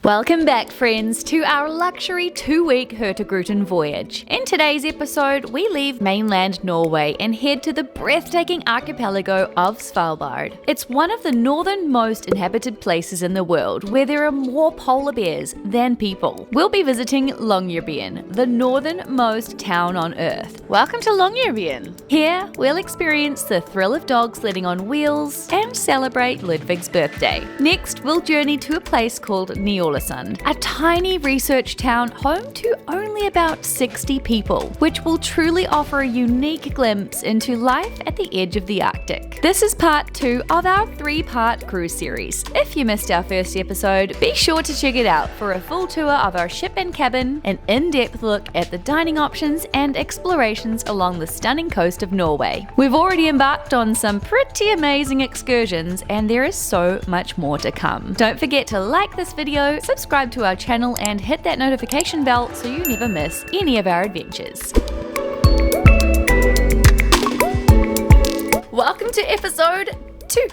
Welcome back, friends, to our luxury 2-week Hurtigruten voyage. In today's episode, we leave mainland Norway and head to the breathtaking archipelago of Svalbard. It's one of the northernmost inhabited places in the world, where there are more polar bears than people. We'll be visiting Longyearbyen, the northernmost town on Earth. Welcome to Longyearbyen! Here, we'll experience the thrill of dog sledding on wheels and celebrate Ludvig's birthday. Next, we'll journey to a place called Ny-Ålesund, a tiny research town home to only about 60 people, which will truly offer a unique glimpse into life at the edge of the Arctic. This is part 2 of our 3-part cruise series. If you missed our first episode, be sure to check it out for a full tour of our ship and cabin, an in-depth look at the dining options and explorations along the stunning coast of Norway. We've already embarked on some pretty amazing excursions, and there is so much more to come. Don't forget to like this video, subscribe to our channel, and hit that notification bell so you never miss any of our adventures. Welcome to episode 2.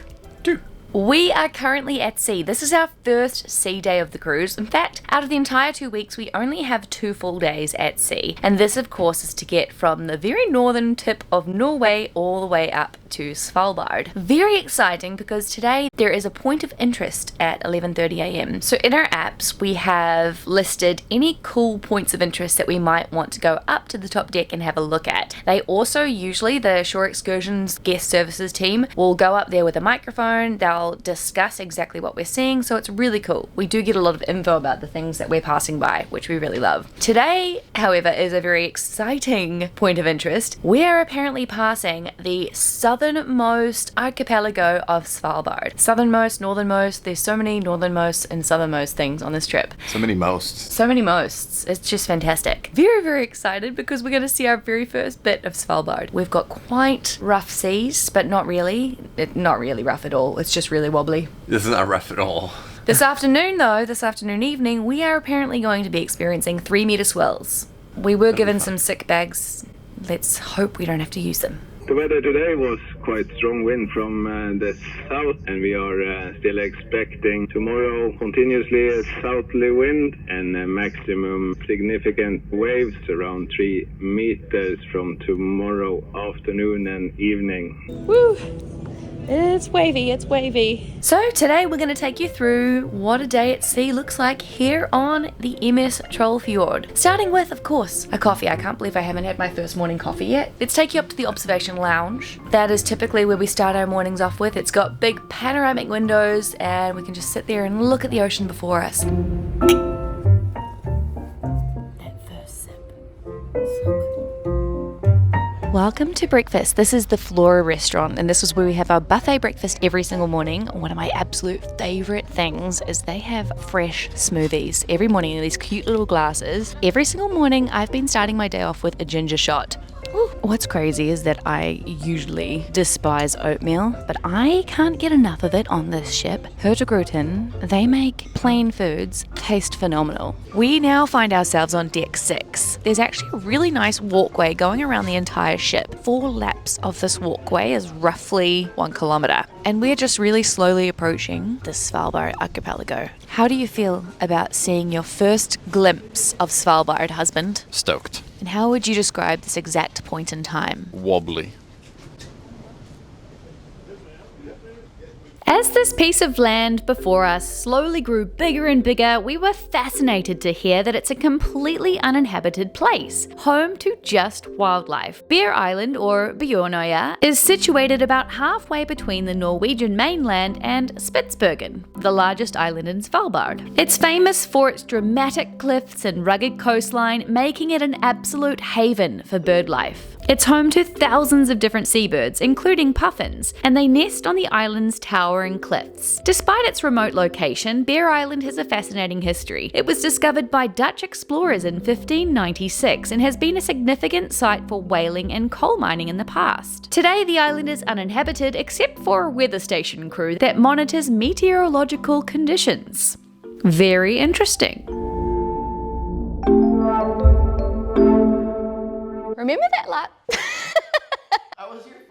We are currently at sea. This is our first sea day of the cruise. In fact, out of the entire 2 weeks, we only have 2 full days at sea. And this, of course, is to get from the very northern tip of Norway all the way up to Svalbard. Very exciting because today there is a point of interest at 11:30 a.m. So in our apps, we have listed any cool points of interest that we might want to go up to the top deck and have a look at. They also, usually the Shore Excursions guest services team will go up there with a microphone. They'll discuss exactly what we're seeing, so it's really cool. We do get a lot of info about the things that we're passing by, which we really love. Today, however, is a very exciting point of interest. We are apparently passing the southernmost archipelago of Svalbard. Southernmost, northernmost, there's so many northernmost and southernmost things on this trip. So many mosts. So many mosts. It's just fantastic. Very, very excited because we're going to see our very first bit of Svalbard. We've got quite rough seas, but not really. Not really rough at all. It's just really wobbly. This is not rough at all. This afternoon evening, we are apparently going to be experiencing 3-meter swells. We were given some sick bags. Let's hope we don't have to use them. The weather today was quite strong wind from the south, and we are still expecting tomorrow continuously a southerly wind and maximum significant waves around 3 meters from tomorrow afternoon and evening. Woo! It's wavy. So today we're going to take you through what a day at sea looks like here on the MS Trollfjord. Starting with, of course, a coffee. I can't believe I haven't had my first morning coffee yet. Let's take you up to the observation lounge. That is typically where we start our mornings off with. It's got big panoramic windows and we can just sit there and look at the ocean before us. That first sip. So good. Welcome to breakfast. This is the Flora restaurant, and this is where we have our buffet breakfast every single morning. One of my absolute favorite things is they have fresh smoothies every morning in these cute little glasses. Every single morning, I've been starting my day off with a ginger shot. Ooh. What's crazy is that I usually despise oatmeal, but I can't get enough of it on this ship. Hurtigruten, they make plain foods taste phenomenal. We now find ourselves on deck 6. There's actually a really nice walkway going around the entire ship. 4 laps of this walkway is roughly 1 kilometer, and we're just really slowly approaching the Svalbard archipelago. How do you feel about seeing your first glimpse of Svalbard, husband? Stoked. And how would you describe this exact point in time? Wobbly. As this piece of land before us slowly grew bigger and bigger, we were fascinated to hear that it's a completely uninhabited place, home to just wildlife. Bear Island, or Bjørnøya, is situated about halfway between the Norwegian mainland and Spitsbergen, the largest island in Svalbard. It's famous for its dramatic cliffs and rugged coastline, making it an absolute haven for bird life. It's home to thousands of different seabirds, including puffins, and they nest on the island's towering cliffs. Despite its remote location, Bear Island has a fascinating history. It was discovered by Dutch explorers in 1596 and has been a significant site for whaling and coal mining in the past. Today, the island is uninhabited except for a weather station crew that monitors meteorological conditions. Very interesting. Remember that lap? I was here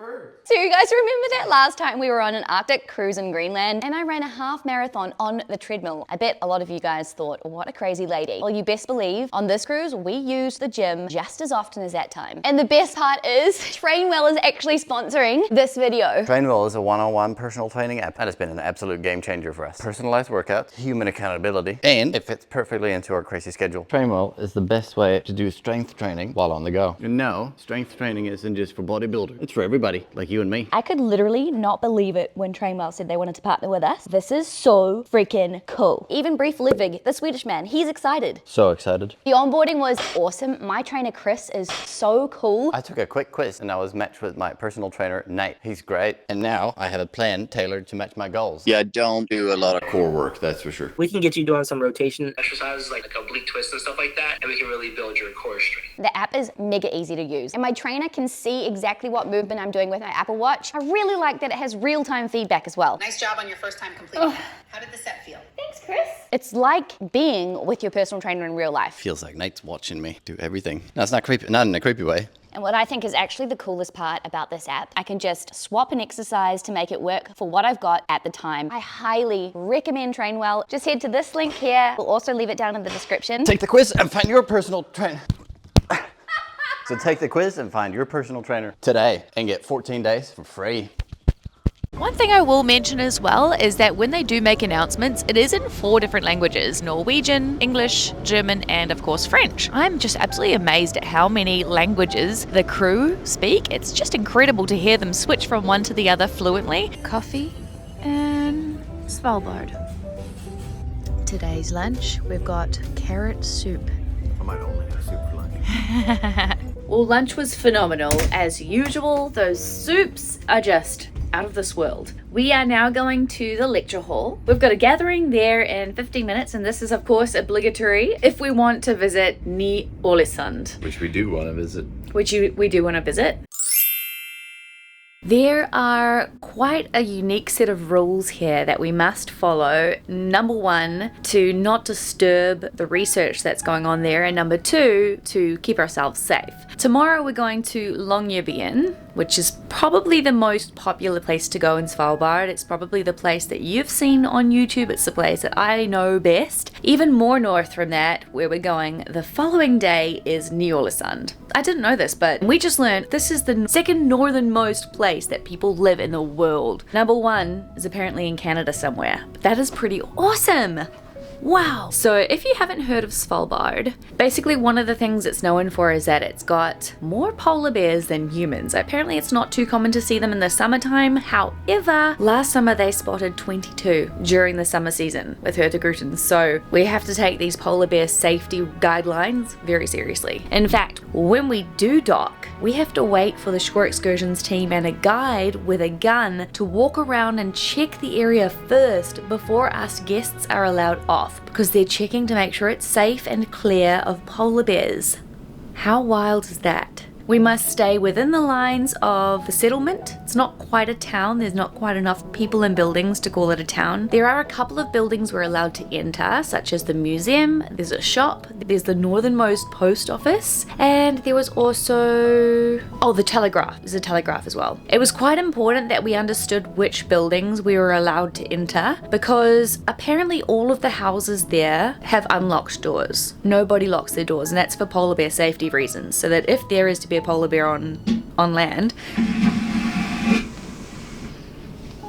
So you guys remember that last time we were on an Arctic cruise in Greenland and I ran a half marathon on the treadmill? I bet a lot of you guys thought, what a crazy lady. Well, you best believe on this cruise, we used the gym just as often as that time. And the best part is Trainwell is actually sponsoring this video. Trainwell is a one-on-one personal training app that has been an absolute game changer for us. Personalized workouts, human accountability, and it fits perfectly into our crazy schedule. Trainwell is the best way to do strength training while on the go. And no, strength training isn't just for bodybuilders. It's for everybody, like you and me. I could literally not believe it when Trainwell said they wanted to partner with us. This is so freaking cool. Even brief Ludvig, the Swedish man, he's excited. So excited. The onboarding was awesome. My trainer Chris is so cool. I took a quick quiz and I was matched with my personal trainer, Nate. He's great. And now I have a plan tailored to match my goals. Yeah, I don't do a lot of core work, that's for sure. We can get you doing some rotation exercises like oblique twists and stuff like that, and we can really build your core strength. The app is mega easy to use, and my trainer can see exactly what movement I'm doing with my Apple Watch. I really like that it has real-time feedback as well. Nice job on your first time completing that. How did the set feel? Thanks, Chris. It's like being with your personal trainer in real life. Feels like Nate's watching me do everything. No, it's not creepy, not in a creepy way. And what I think is actually the coolest part about this app, I can just swap an exercise to make it work for what I've got at the time. I highly recommend Trainwell. Just head to this link here. We'll also leave it down in the description. Take the quiz and find your personal trainer. So take the quiz and find your personal trainer today and get 14 days for free. One thing I will mention as well is that when they do make announcements, it is in 4 different languages: Norwegian, English, German, and of course French. I'm just absolutely amazed at how many languages the crew speak. It's just incredible to hear them switch from one to the other fluently. Coffee and Svalbard. Today's lunch, we've got carrot soup. I might only have soup for lunch. Well, lunch was phenomenal. As usual, those soups are just out of this world. We are now going to the lecture hall. We've got a gathering there in 15 minutes, and this is of course obligatory if we want to visit Ny-Ålesund. Which we do want to visit. Which we do want to visit. There are quite a unique set of rules here that we must follow. Number 1, to not disturb the research that's going on there, and number 2, to keep ourselves safe. Tomorrow we're going to Longyearbyen, which is probably the most popular place to go in Svalbard. It's probably the place that you've seen on YouTube. It's the place that I know best. Even more north from that, where we're going the following day, is Ny-Ålesund. I didn't know this, but we just learned this is the second northernmost place that people live in the world. Number 1 is apparently in Canada somewhere. That is pretty awesome. Wow. So if you haven't heard of Svalbard, basically one of the things it's known for is that it's got more polar bears than humans. Apparently it's not too common to see them in the summertime. However, last summer they spotted 22 during the summer season with Hurtigruten. So we have to take these polar bear safety guidelines very seriously. In fact, when we do dock, we have to wait for the shore excursions team and a guide with a gun to walk around and check the area first before us guests are allowed off, because they're checking to make sure it's safe and clear of polar bears. How wild is that? We must stay within the lines of the settlement. It's not quite a town. There's not quite enough people and buildings to call it a town. There are a couple of buildings we're allowed to enter, such as the museum, there's a shop, there's the northernmost post office, and there was also, the telegraph. There's a telegraph as well. It was quite important that we understood which buildings we were allowed to enter, because apparently all of the houses there have unlocked doors. Nobody locks their doors, and that's for polar bear safety reasons, so that if there is to be a polar bear on land,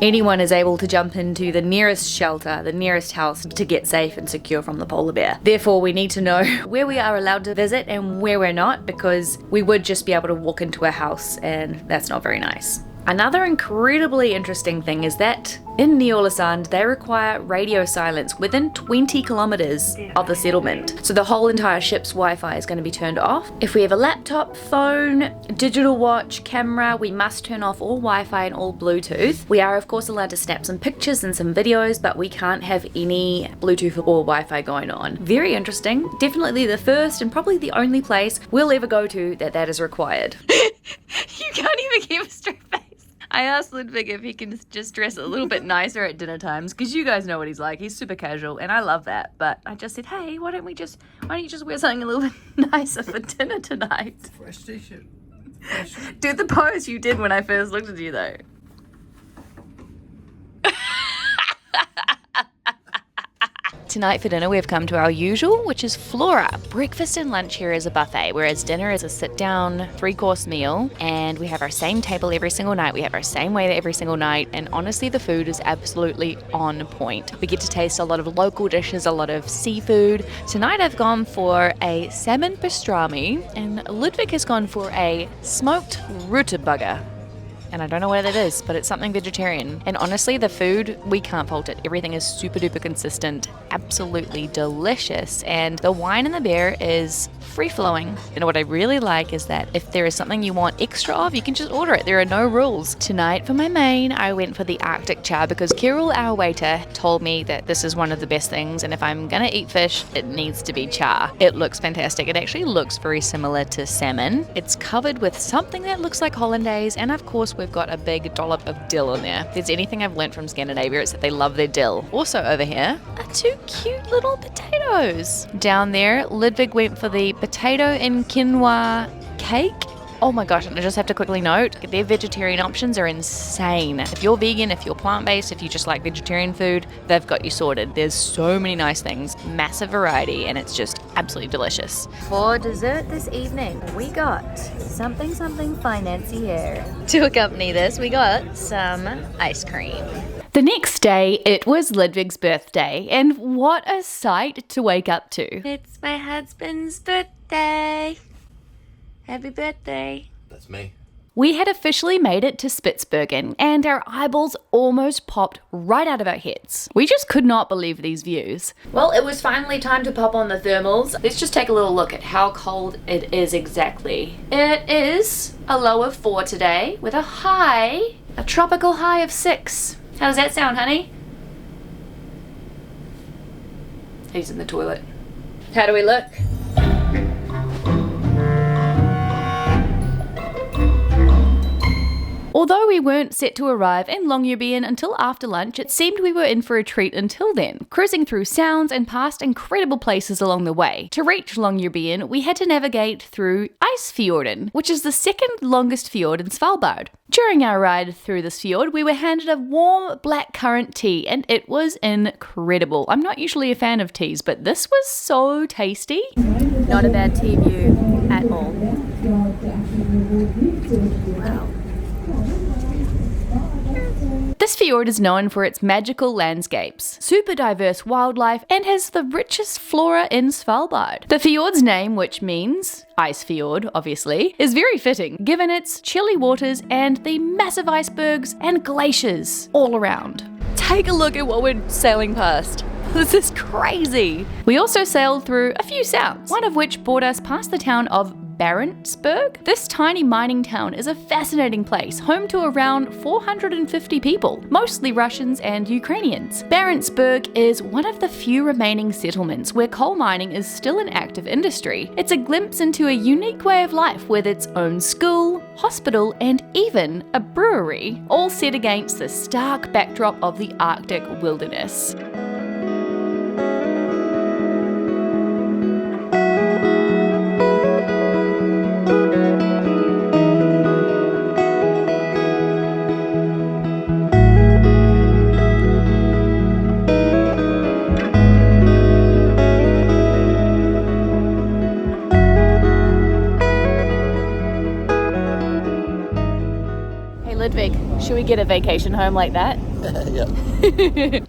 anyone is able to jump into the nearest shelter, the nearest house, to get safe and secure from the polar bear. Therefore, we need to know where we are allowed to visit and where we're not, because we would just be able to walk into a house, and that's not very nice. Another incredibly interesting thing is that in Ny-Ålesund, they require radio silence within 20 kilometers of the settlement. So the whole entire ship's Wi-Fi is going to be turned off. If we have a laptop, phone, digital watch, camera, we must turn off all Wi-Fi and all Bluetooth. We are of course allowed to snap some pictures and some videos, but we can't have any Bluetooth or Wi-Fi going on. Very interesting. Definitely the first and probably the only place we'll ever go to that is required. You can't even keep a straight face. I asked Ludvig if he can just dress a little bit nicer at dinner times, because you guys know what he's like. He's super casual, and I love that. But I just said, hey, why don't you just wear something a little bit nicer for dinner tonight? Fresh t-shirt. Do the pose you did when I first looked at you though. Tonight for dinner we've come to our usual, which is Flora. Breakfast and lunch here is a buffet, whereas dinner is a sit-down 3-course meal, and we have our same table every single night, we have our same waiter every single night, and honestly the food is absolutely on point. We get to taste a lot of local dishes, a lot of seafood. Tonight I've gone for a salmon pastrami, and Ludwig has gone for a smoked rutabaga. And I don't know what it is, but it's something vegetarian. And honestly, the food, we can't fault it. Everything is super duper consistent, absolutely delicious. And the wine in the beer is free flowing. And what I really like is that if there is something you want extra of, you can just order it. There are no rules. Tonight for my main, I went for the Arctic char because Kirill, our waiter, told me that this is one of the best things. And if I'm gonna eat fish, it needs to be char. It looks fantastic. It actually looks very similar to salmon. It's covered with something that looks like hollandaise, and of course we've got a big dollop of dill in there. If there's anything I've learned from Scandinavia, it's that they love their dill. Also over here are 2 cute little potatoes. Down there, Ludwig went for the potato and quinoa cake. Oh my gosh, and I just have to quickly note, their vegetarian options are insane. If you're vegan, if you're plant-based, if you just like vegetarian food, they've got you sorted. There's so many nice things, massive variety, and it's just absolutely delicious. For dessert this evening, we got something fancy here. To accompany this, we got some ice cream. The next day, it was Ludwig's birthday, and what a sight to wake up to. It's my husband's birthday. Happy birthday. That's me. We had officially made it to Spitsbergen, and our eyeballs almost popped right out of our heads. We just could not believe these views. Well, it was finally time to pop on the thermals. Let's just take a little look at how cold it is exactly. It is a low of 4 today, with a tropical high of 6. How does that sound, honey? He's in the toilet. How do we look? Although we weren't set to arrive in Longyearbyen until after lunch, it seemed we were in for a treat until then, cruising through sounds and past incredible places along the way. To reach Longyearbyen, we had to navigate through Isfjorden, which is the second longest fjord in Svalbard. During our ride through this fjord, we were handed a warm blackcurrant tea, and it was incredible. I'm not usually a fan of teas, but this was so tasty. Not a bad tea view at all. Wow. This fjord is known for its magical landscapes, super diverse wildlife, and has the richest flora in Svalbard. The fjord's name, which means ice fjord, obviously, is very fitting given its chilly waters and the massive icebergs and glaciers all around. Take a look at what we're sailing past. This is crazy. We also sailed through a few sounds, one of which brought us past the town of Barentsburg. This tiny mining town is a fascinating place, home to around 450 people, mostly Russians and Ukrainians. Barentsburg is one of the few remaining settlements where coal mining is still an active industry. It's a glimpse into a unique way of life with its own school, hospital, and even a brewery, all set against the stark backdrop of the Arctic wilderness. Ludwig, should we get a vacation home like that? Yeah.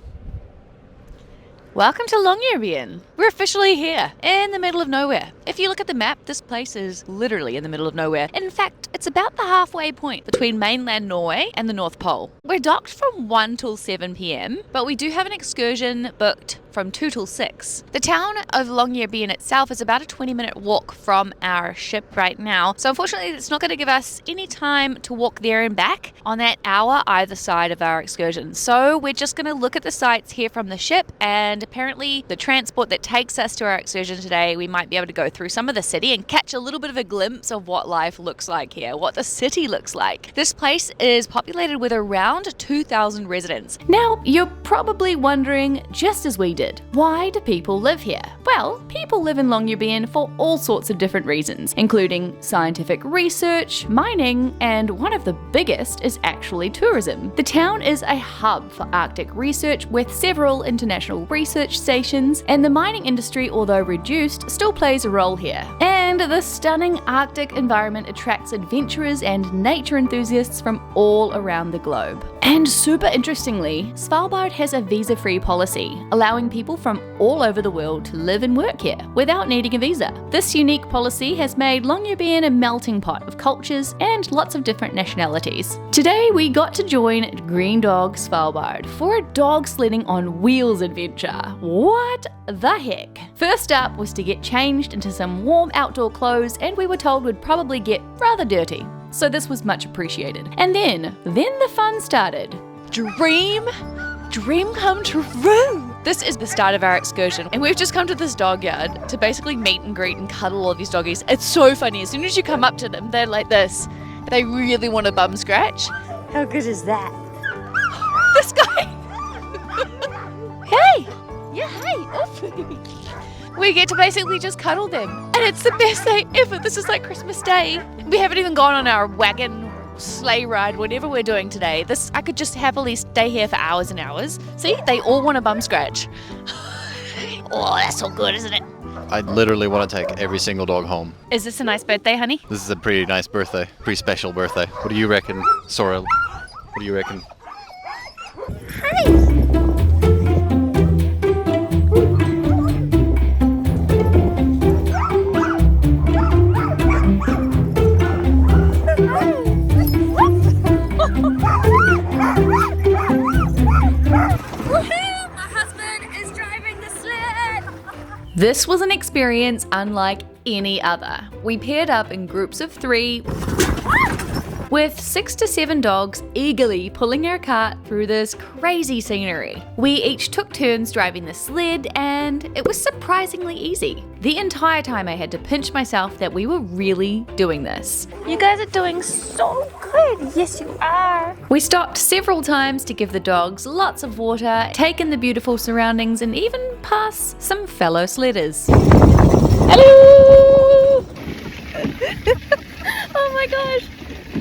Welcome to Longyearbyen. We're officially here, in the middle of nowhere. If you look at the map, this place is literally in the middle of nowhere. In fact, it's about the halfway point between mainland Norway and the North Pole. We're docked from 1 till 7 p.m, but we do have an excursion booked from 2 till 6. The town of Longyearbyen itself is about a 20-minute walk from our ship right now, so unfortunately it's not going to give us any time to walk there and back on that hour either side of our excursion. So we're just going to look at the sights here from the ship and Apparently, the transport that takes us to our excursion today, we might be able to go through some of the city and catch a little bit of a glimpse of what life looks like here, what the city looks like. This place is populated with around 2,000 residents. Now, you're probably wondering, just as we did, why do people live here? Well, people live in Longyearbyen for all sorts of different reasons, including scientific research, mining, and one of the biggest is actually tourism. The town is a hub for Arctic research with several international research stations, and the mining industry, although reduced, still plays a role here. And the stunning Arctic environment attracts adventurers and nature enthusiasts from all around the globe. And super interestingly, Svalbard has a visa-free policy, allowing people from all over the world to live and work here without needing a visa. This unique policy has made Longyearbyen a melting pot of cultures and lots of different nationalities. Today we got to join Green Dog Svalbard for a dog sledding on wheels adventure. What the heck? First up was to get changed into some warm outdoor clothes, and we were told we'd probably get rather dirty. So this was much appreciated. And then the fun started. Dream come true. This is the start of our excursion, and we've just come to this dog yard to basically meet and greet and cuddle all these doggies. It's so funny. As soon as you come up to them, they're like this. They really want a bum scratch. How good is that? This guy. Hey. Yeah, hey. Oof. We get to basically just cuddle them, and it's the best day ever. This is like Christmas Day. We haven't even gone on our wagon, sleigh ride, whatever we're doing today. I could just happily stay here for hours and hours. See, they all want a bum scratch. Oh, that's so good, isn't it? I literally want to take every single dog home. Is this a nice birthday, honey? This is a pretty nice birthday, pretty special birthday. What do you reckon, Sorrel? What do you reckon? This was an experience unlike any other. We paired up in groups of 3 with 6 to 7 dogs eagerly pulling our cart through this crazy scenery. We each took turns driving the sled, and it was surprisingly easy. The entire time I had to pinch myself that we were really doing this. You guys are doing so good. Yes, you are. We stopped several times to give the dogs lots of water, take in the beautiful surroundings, and even pass some fellow sledders. Hello! Oh my gosh.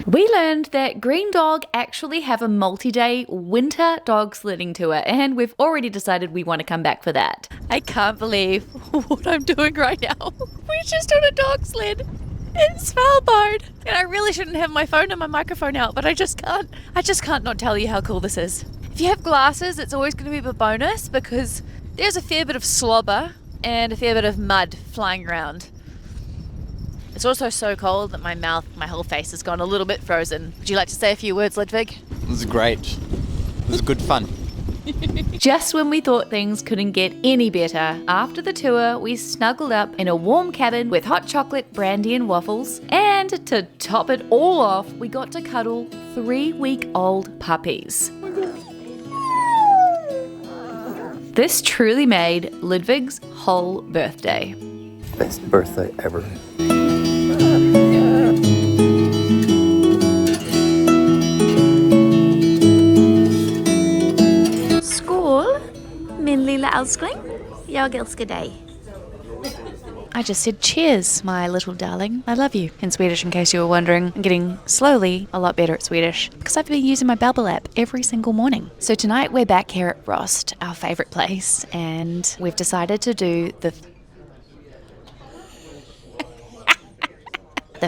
We learned that Green Dog actually have a multi-day winter dog sledding tour, and we've already decided we want to come back for that. I can't believe what I'm doing right now. We're just on a dog sled in Svalbard. And I really shouldn't have my phone and my microphone out, but I just can't not tell you how cool this is. If you have glasses, it's always going to be a bonus because there's a fair bit of slobber and a fair bit of mud flying around. It's also so cold that my whole face has gone a little bit frozen. Would you like to say a few words, Ludvig? This is great. This is good fun. Just when we thought things couldn't get any better, after the tour, we snuggled up in a warm cabin with hot chocolate, brandy and waffles. And to top it all off, we got to cuddle 3-week-old puppies. This truly made Ludvig's whole birthday. Best birthday ever. Skål, min lilla älskling. Jag älskar dig. I just said cheers, my little darling. I love you. In Swedish, in case you were wondering. I'm getting slowly a lot better at Swedish because I've been using my Babbel app every single morning. So tonight we're back here at Rost, our favourite place, and we've decided to do the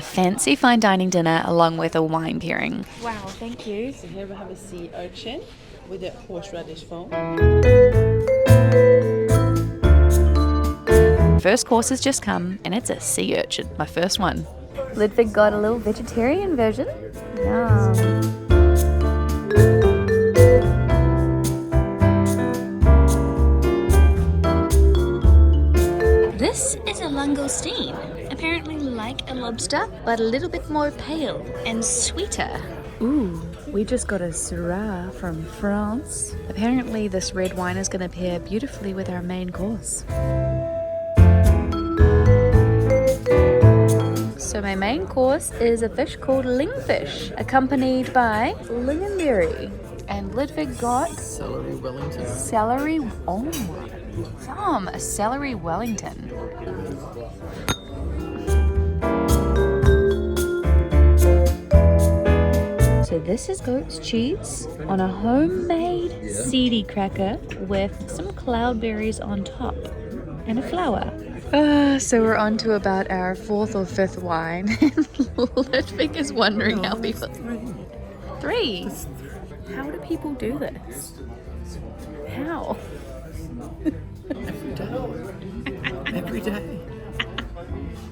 fancy fine dining dinner along with a wine pairing. Wow, thank you. So here we have a sea urchin with a horseradish foam. First course has just come, and it's a sea urchin, my first one. Ludvig got a little vegetarian version. Yum. This is a langoustine. Apparently like a lobster, but a little bit more pale and sweeter. Ooh, We just got a Syrah from France. Apparently this red wine is going to pair beautifully with our main course. So my main course is a fish called lingfish, accompanied by lingonberry. And Ludvig got Celery Wellington. celery, oh yum, a celery Wellington. So this is goat's cheese on a homemade seedy cracker with some cloudberries on top and a flower. So we're on to about our 4th or 5th wine. Ludvig is wondering how people... 3? How do people do this? How? Every day.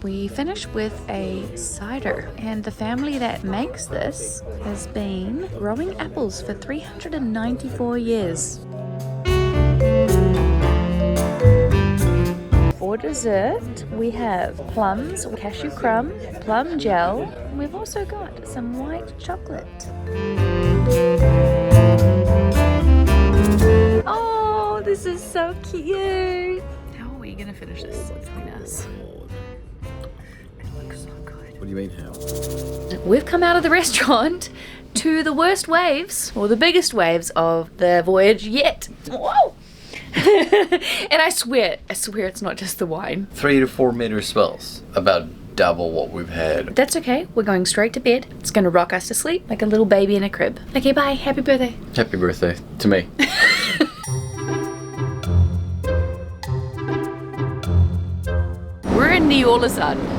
We finish with a cider, and the family that makes this has been growing apples for 394 years. For dessert, we have plums, cashew crumb, plum gel, and we've also got some white chocolate. Oh, this is so cute! How are we gonna finish this between us? What do you mean how? We've come out of the restaurant to the worst waves, or the biggest waves of the voyage yet. Whoa! And I swear it's not just the wine. 3 to 4 meter swells, about double what we've had. That's okay, we're going straight to bed. It's gonna rock us to sleep like a little baby in a crib. Okay, bye, happy birthday. Happy birthday to me. We're in Ny-Ålesund.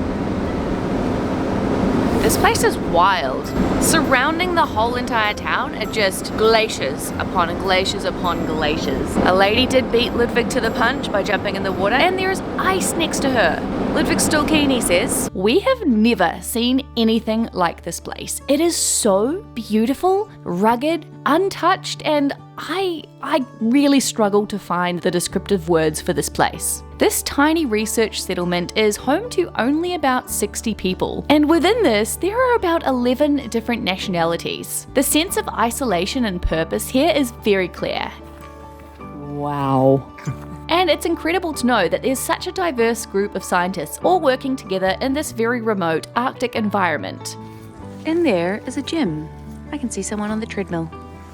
This place is wild. Surrounding the whole entire town are just glaciers upon glaciers upon glaciers. A lady did beat Ludvig to the punch by jumping in the water, and there is ice next to her. Ludvig's still keen, he says. We have never seen anything like this place. It is so beautiful, rugged, untouched, and I really struggle to find the descriptive words for this place. This tiny research settlement is home to only about 60 people, and within this, there are about 11 different nationalities. The sense of isolation and purpose here is very clear. Wow. And it's incredible to know that there's such a diverse group of scientists all working together in this very remote Arctic environment. And there is a gym. I can see someone on the treadmill.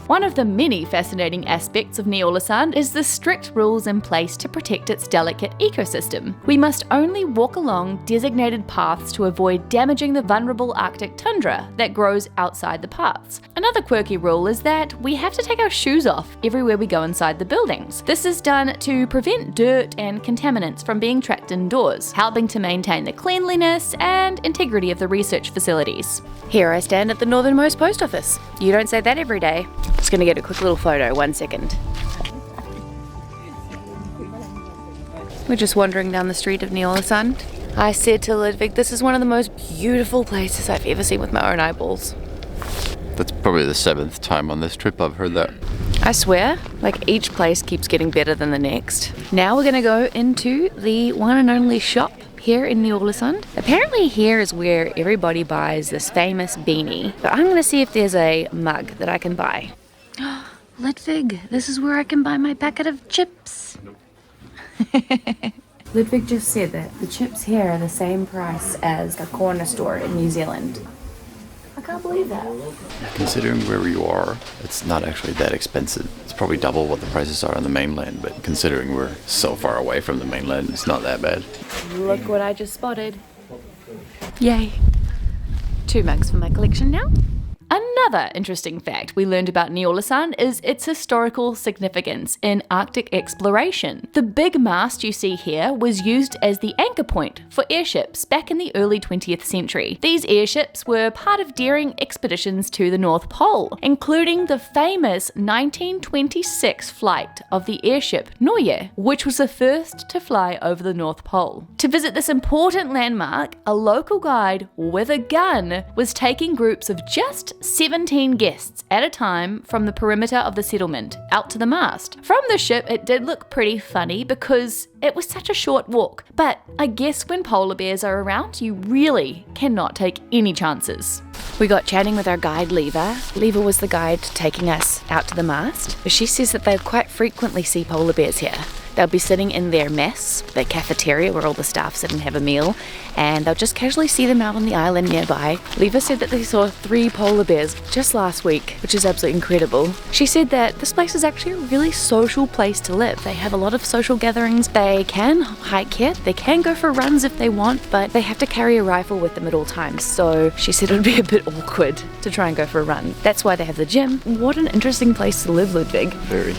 One of the many fascinating aspects of Ny-Ålesund is the strict rules in place to protect its delicate ecosystem. We must only walk along designated paths to avoid damaging the vulnerable Arctic tundra that grows outside the paths. Another quirky rule is that we have to take our shoes off everywhere we go inside the buildings. This is done to prevent dirt and contaminants from being trapped indoors, helping to maintain the cleanliness and integrity of the research facilities. Here I stand at the northernmost post office. You don't say that every day. Just gonna get a quick little photo, 1 second. We're just wandering down the street of Ny-Ålesund. I said to Ludvig, this is one of the most beautiful places I've ever seen with my own eyeballs. That's probably the 7th time on this trip I've heard that. I swear, like each place keeps getting better than the next. Now we're gonna go into the one and only shop here in Ny-Ålesund. Apparently here is where everybody buys this famous beanie. But I'm gonna see if there's a mug that I can buy. Ludvig, this is where I can buy my packet of chips. Ludvig just said that the chips here are the same price as a corner store in New Zealand. I can't believe that. Considering where you are, it's not actually that expensive. It's probably double what the prices are on the mainland, but considering we're so far away from the mainland, it's not that bad. Look what I just spotted. Yay. 2 mugs for my collection now. Another interesting fact we learned about Ny-Ålesund is its historical significance in Arctic exploration. The big mast you see here was used as the anchor point for airships back in the early 20th century. These airships were part of daring expeditions to the North Pole, including the famous 1926 flight of the airship Norway, which was the first to fly over the North Pole. To visit this important landmark, a local guide with a gun was taking groups of just 17 guests at a time from the perimeter of the settlement out to the mast. From the ship, it did look pretty funny because it was such a short walk, but I guess when polar bears are around, you really cannot take any chances. We got chatting with our guide, Leva. Leva was the guide taking us out to the mast. She says that they quite frequently see polar bears here. They'll be sitting in their mess, the cafeteria where all the staff sit and have a meal, and they'll just casually see them out on the island nearby. Leva said that they saw 3 polar bears just last week, which is absolutely incredible. She said that this place is actually a really social place to live. They have a lot of social gatherings. They can hike here, they can go for runs if they want, but they have to carry a rifle with them at all times. So she said it would be a bit awkward to try and go for a run. That's why they have the gym. What an interesting place to live, Ludwig. Very.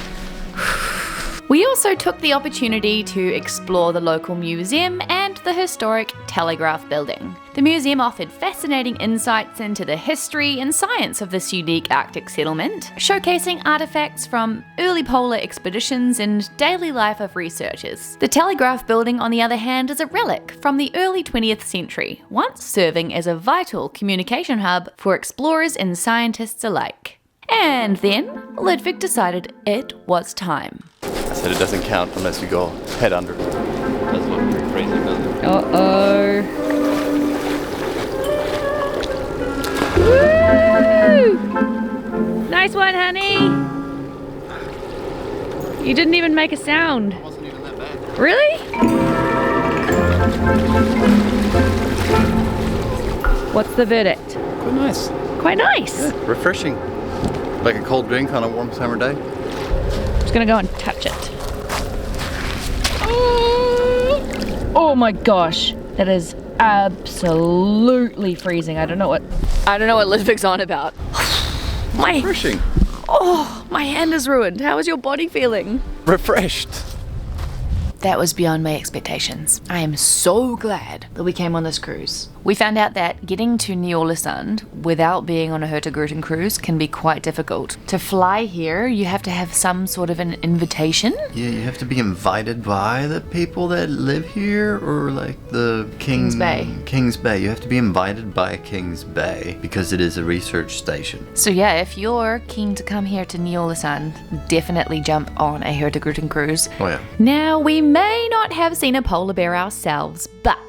We also took the opportunity to explore the local museum and the historic Telegraph building. The museum offered fascinating insights into the history and science of this unique Arctic settlement, showcasing artifacts from early polar expeditions and daily life of researchers. The Telegraph building, on the other hand, is a relic from the early 20th century, once serving as a vital communication hub for explorers and scientists alike. And then Ludwig decided it was time. I said it doesn't count unless you go head under. It does look pretty crazy building. Uh-oh. Woo! Nice one, honey. You didn't even make a sound. It wasn't even that bad. Really? What's the verdict? Quite nice. Quite nice. Yeah, refreshing. Like a cold drink on a warm summer day. I'm just gonna go and touch it. Oh my gosh, that is absolutely freezing. I don't know what Ludwig's on about. Refreshing. My hand is ruined. How is your body feeling? Refreshed. That was beyond my expectations. I am so glad that we came on this cruise. We found out that getting to Ny-Ålesund without being on a Hurtigruten cruise can be quite difficult. To fly here, you have to have some sort of an invitation. Yeah, you have to be invited by the people that live here, or like the Kings Bay. Kings Bay. You have to be invited by Kings Bay because it is a research station. So yeah, if you're keen to come here to Ny-Ålesund, definitely jump on a Hurtigruten cruise. Oh yeah. Now, we may not have seen a polar bear ourselves, but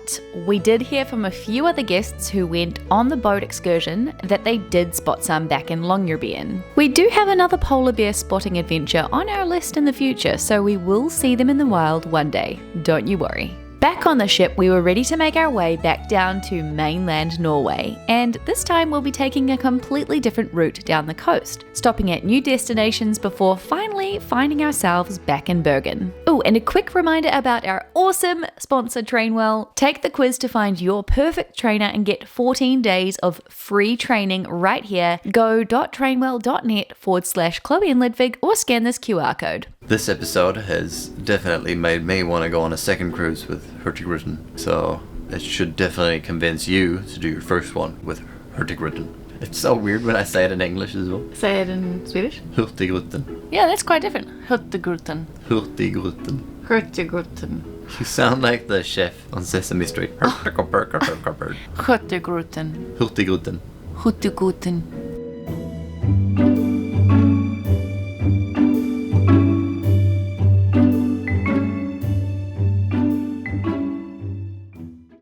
we did hear from a few other guests who went on the boat excursion that they did spot some back in Longyearbyen. We do have another polar bear spotting adventure on our list in the future, so we will see them in the wild one day. Don't you worry. Back on the ship, we were ready to make our way back down to mainland Norway, and this time we'll be taking a completely different route down the coast, stopping at new destinations before finally finding ourselves back in Bergen. Oh, and a quick reminder about our awesome sponsor Trainwell. Take the quiz to find your perfect trainer and get 14 days of free training right here. Go.trainwell.net/Chloe and Ludwig or scan this QR code. This episode has definitely made me want to go on a second cruise with Hurtigruten, so it should definitely convince you to do your first one with Hurtigruten. It's so weird when I say it in English as well. Say it in Swedish? Hurtigruten. Yeah, that's quite different. Hurtigruten. Hurtigruten. Hurtigruten. You sound like the chef on Sesame Street. Hurtigruten. Hurtigruten. Hurtigruten. Hurtigruten.